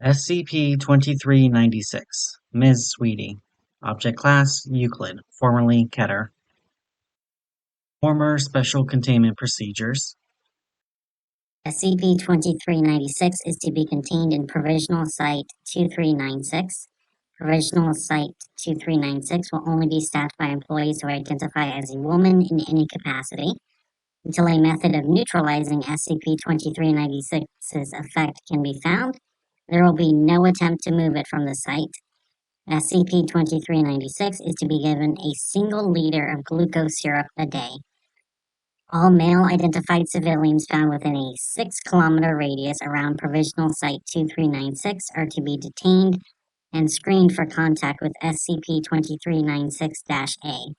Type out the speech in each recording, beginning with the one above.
SCP-2396, Ms. Sweetie. Object Class: Euclid, formerly Keter. Former Special Containment Procedures. SCP-2396 is to be contained in Provisional Site 2396. Provisional Site 2396 will only be staffed by employees who identify as a woman in any capacity. Until a method of neutralizing SCP-2396's effect can be found, there will be no attempt to move it from the site. SCP-2396 is to be given a single liter of glucose syrup a day. All male-identified civilians found within a 6-kilometer radius around Provisional Site 2396 are to be detained and screened for contact with SCP-2396-A.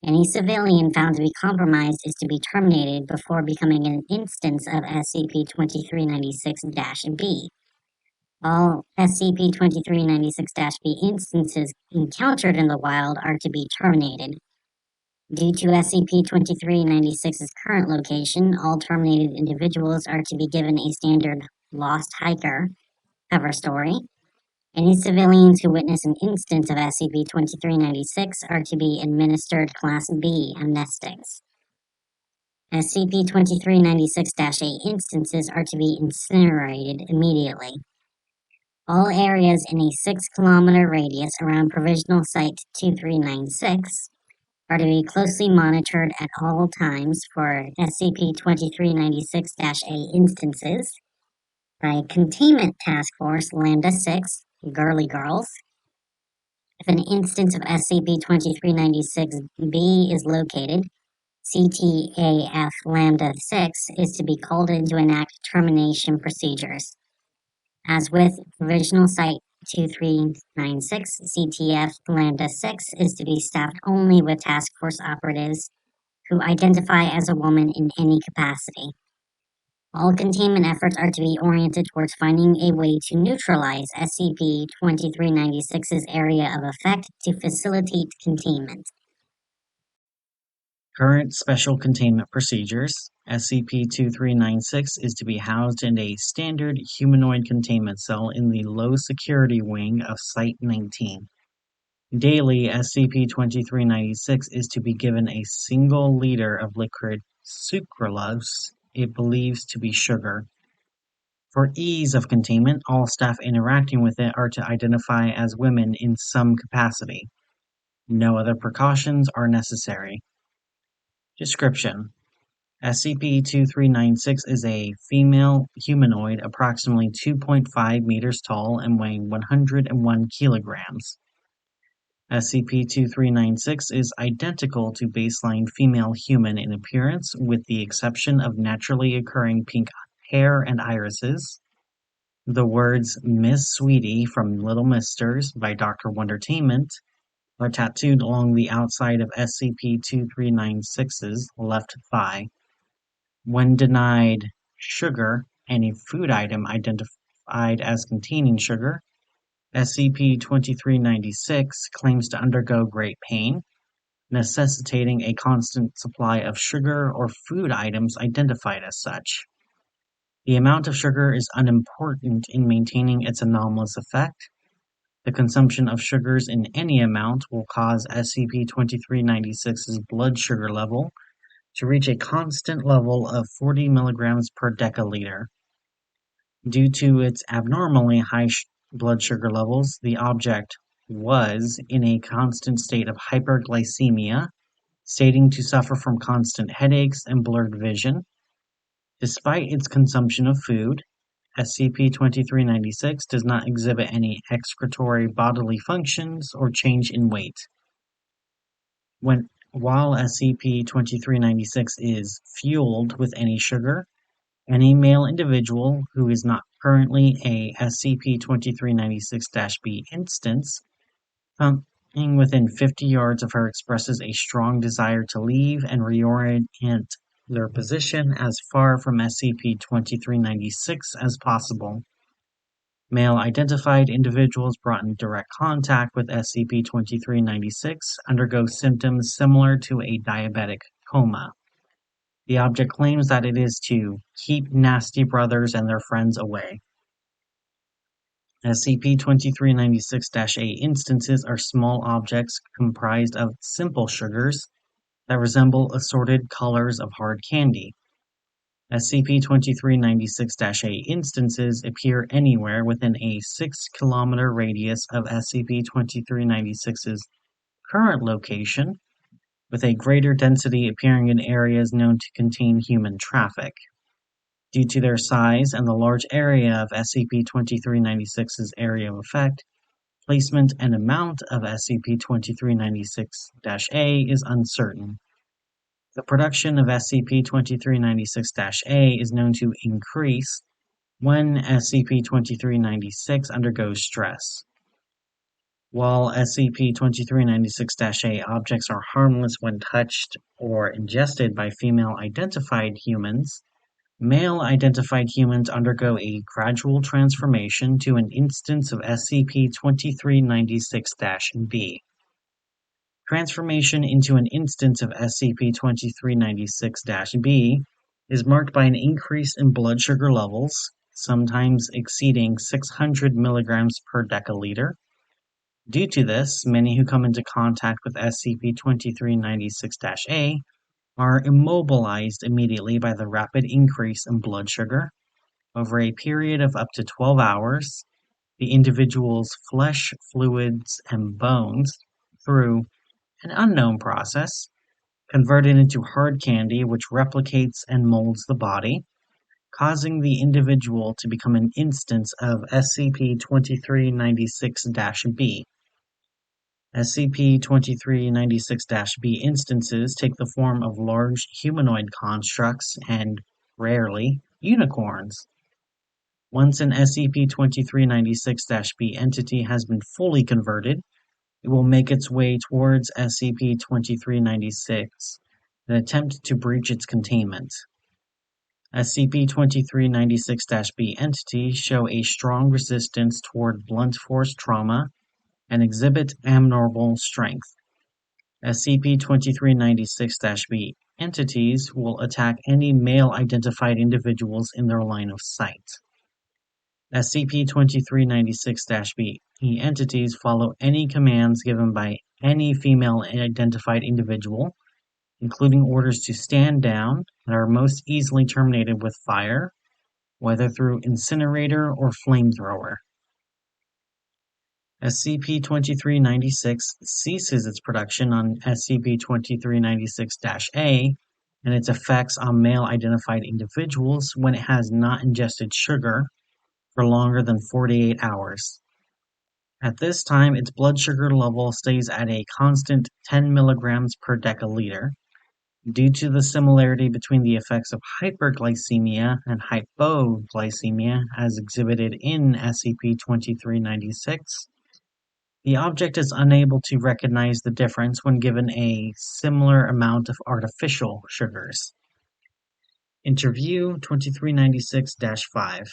Any civilian found to be compromised is to be terminated before becoming an instance of SCP-2396-B. All SCP-2396-B instances encountered in the wild are to be terminated. Due to SCP-2396's current location, all terminated individuals are to be given a standard Lost Hiker cover story. Any civilians who witness an instance of SCP-2396 are to be administered Class B amnestics. SCP-2396-A instances are to be incinerated immediately. All areas in a 6-kilometer radius around Provisional Site 2396 are to be closely monitored at all times for SCP-2396-A instances by Containment Task Force Lambda-6, Girly Girls. If an instance of SCP-2396-B is located, CTAF Lambda-6 is to be called in to enact termination procedures. As with Provisional Site 2396, CTF Lambda-6 is to be staffed only with task force operatives who identify as a woman in any capacity. All containment efforts are to be oriented towards finding a way to neutralize SCP-2396's area of effect to facilitate containment. Current Special Containment Procedures. SCP-2396 is to be housed in a standard humanoid containment cell in the low-security wing of Site-19. Daily, SCP-2396 is to be given a single liter of liquid sucralose it believes to be sugar. For ease of containment, all staff interacting with it are to identify as women in some capacity. No other precautions are necessary. Description: SCP-2396 is a female humanoid approximately 2.5 meters tall and weighing 101 kilograms. SCP-2396 is identical to baseline female human in appearance, with the exception of naturally occurring pink hair and irises. The words "Miss Sweetie" from Little Misters by Dr. Wondertainment are tattooed along the outside of SCP-2396's left thigh. When denied sugar, any food item identified as containing sugar, SCP-2396 claims to undergo great pain, necessitating a constant supply of sugar or food items identified as such. The amount of sugar is unimportant in maintaining its anomalous effect. The consumption of sugars in any amount will cause SCP-2396's blood sugar level to reach a constant level of 40 milligrams per deciliter. Due to its abnormally high blood sugar levels, the object was in a constant state of hyperglycemia, stating to suffer from constant headaches and blurred vision. Despite its consumption of food, SCP-2396 does not exhibit any excretory bodily functions or change in weight. While SCP-2396 is fueled with any sugar, any male individual who is not currently a SCP-2396-B instance, coming within 50 yards of her expresses a strong desire to leave and reorient their position as far from SCP-2396 as possible. Male-identified individuals brought in direct contact with SCP-2396 undergo symptoms similar to a diabetic coma. The object claims that it is to keep nasty brothers and their friends away. SCP-2396-A instances are small objects comprised of simple sugars that resemble assorted colors of hard candy. SCP-2396-A instances appear anywhere within a 6-kilometer radius of SCP-2396's current location, with a greater density appearing in areas known to contain human traffic. Due to their size and the large area of SCP-2396's area of effect, placement and amount of SCP-2396-A is uncertain. The production of SCP-2396-A is known to increase when SCP-2396 undergoes stress. While SCP-2396-A objects are harmless when touched or ingested by female-identified humans, male-identified humans undergo a gradual transformation to an instance of SCP-2396-B. Transformation into an instance of SCP-2396-B is marked by an increase in blood sugar levels, sometimes exceeding 600 milligrams per deciliter. Due to this, many who come into contact with SCP-2396-A are immobilized immediately by the rapid increase in blood sugar. Over a period of up to 12 hours, the individual's flesh, fluids, and bones, through an unknown process, converted into hard candy which replicates and molds the body, causing the individual to become an instance of SCP-2396-B. SCP-2396-B instances take the form of large humanoid constructs and, rarely, unicorns. Once an SCP-2396-B entity has been fully converted, it will make its way towards SCP-2396 and attempt to breach its containment. SCP-2396-B entities show a strong resistance toward blunt force trauma and exhibit abnormal strength. SCP-2396-B entities will attack any male-identified individuals in their line of sight. SCP-2396-B entities follow any commands given by any female-identified individual, including orders to stand down, and are most easily terminated with fire, whether through incinerator or flamethrower. SCP-2396 ceases its production on SCP-2396-A and its effects on male-identified individuals when it has not ingested sugar for longer than 48 hours. At this time, its blood sugar level stays at a constant 10 milligrams per deciliter. Due to the similarity between the effects of hyperglycemia and hypoglycemia as exhibited in SCP-2396, the object is unable to recognize the difference when given a similar amount of artificial sugars. Interview 2396-5.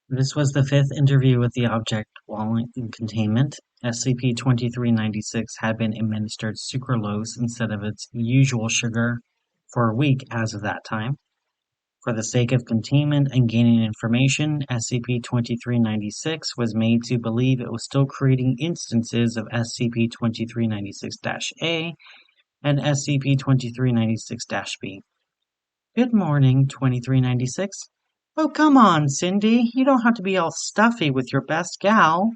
This was the 5th interview with the object while in containment. SCP-2396 had been administered sucralose instead of its usual sugar for a week as of that time. For the sake of containment and gaining information, SCP-2396 was made to believe it was still creating instances of SCP-2396-A and SCP-2396-B. Good morning, 2396. Oh, come on, Cindy. You don't have to be all stuffy with your best gal.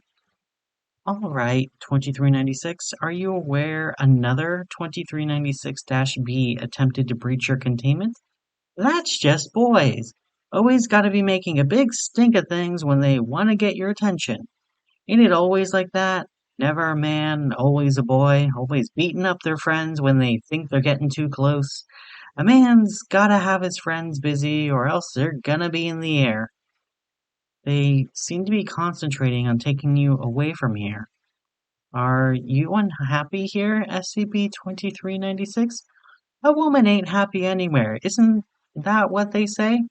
All right, 2396. Are you aware another 2396-B attempted to breach your containment? That's just boys. Always gotta be making a big stink of things when they want to get your attention. Ain't it always like that? Never a man, always a boy, always beating up their friends when they think they're getting too close. A man's gotta have his friends busy or else they're gonna be in the air. They seem to be concentrating on taking you away from here. Are you unhappy here, SCP-2396? A woman ain't happy anywhere, isn't that what they say?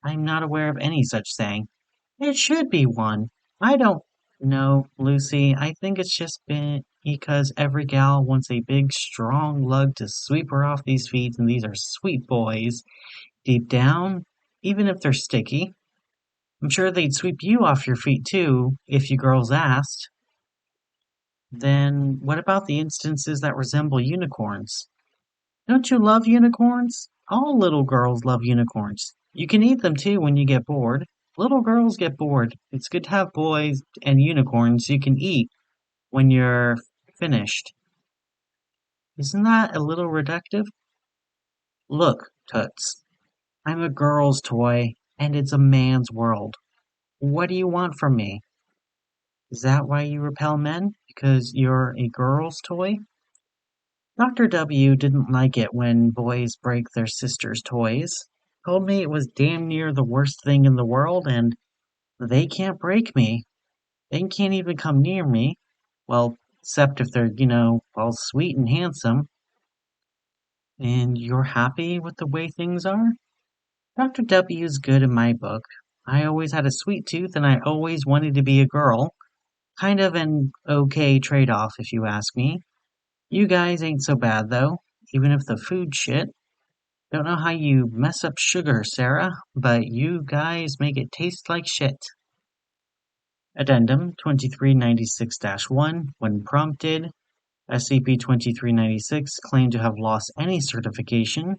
I'm not aware of any such saying. It should be one. I don't know, Lucy. I think it's just been because every gal wants a big, strong lug to sweep her off these feet, and these are sweet boys. Deep down, even if they're sticky. I'm sure they'd sweep you off your feet too, if you girls asked. Then what about the instances that resemble unicorns? Don't you love unicorns? All little girls love unicorns. You can eat them too when you get bored. Little girls get bored. It's good to have boys and unicorns you can eat when you're finished. Isn't that a little reductive? Look, Toots, I'm a girl's toy, and it's a man's world. What do you want from me? Is that why you repel men? Because you're a girl's toy? Dr. W didn't like it when boys break their sisters' toys. Told me it was damn near the worst thing in the world, and they can't break me. They can't even come near me. Well, except if they're, all sweet and handsome. And you're happy with the way things are? Dr. W is good in my book. I always had a sweet tooth and I always wanted to be a girl. Kind of an okay trade-off, if you ask me. You guys ain't so bad, though, even if the food's shit. Don't know how you mess up sugar, Sarah, but you guys make it taste like shit. Addendum 2396-1, when prompted, SCP-2396 claimed to have lost any certification,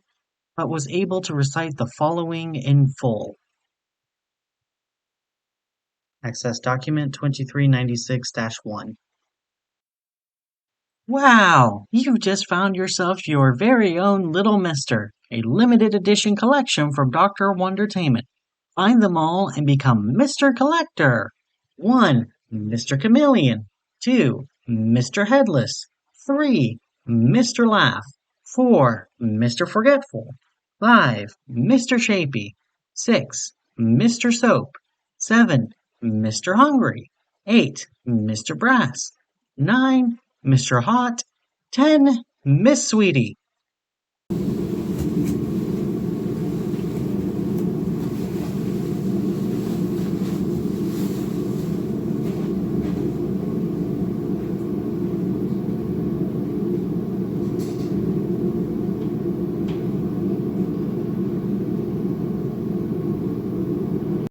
but was able to recite the following in full. Access Document 2396-1. Wow! You've just found yourself your very own Little Mister, a limited edition collection from Dr. Wondertainment. Find them all and become Mr. Collector! 1. Mr. Chameleon. 2. Mr. Headless. 3. Mr. Laugh. 4. Mr. Forgetful. 5. Mr. Shapy. 6. Mr. Soap. 7. Mr. Hungry. 8. Mr. Brass. 9. Mr. Hot. 10. Miss Sweetie.